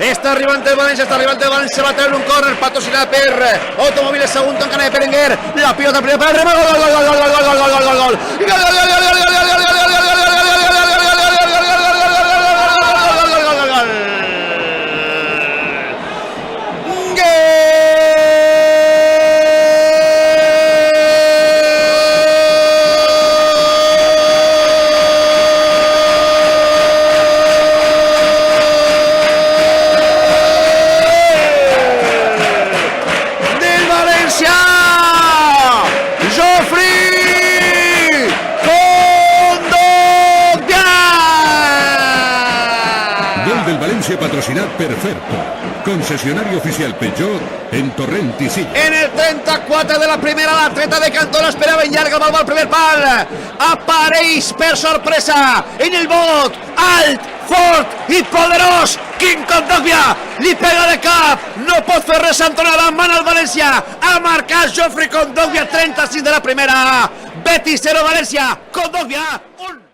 Està arribant el València, va treure un córner patrocinat per Automòbils Sagunto en cara de Berenguer, la pilota primer per gol, patrocinat per Ferto, concessionari oficial Peugeot en Torrent i Silla. En el 34 de la primera, l'atleta de Cantó l'esperava en llarga, va al primer pal, apareix per sorpresa en el bot, alt, fort i poderós, King Kondogbia, li pega de cap, no pot fer res Antonio la mana al València, ha marcat Geoffrey Kondogbia, 36 de la primera, Betis 0 València, Kondogbia 1.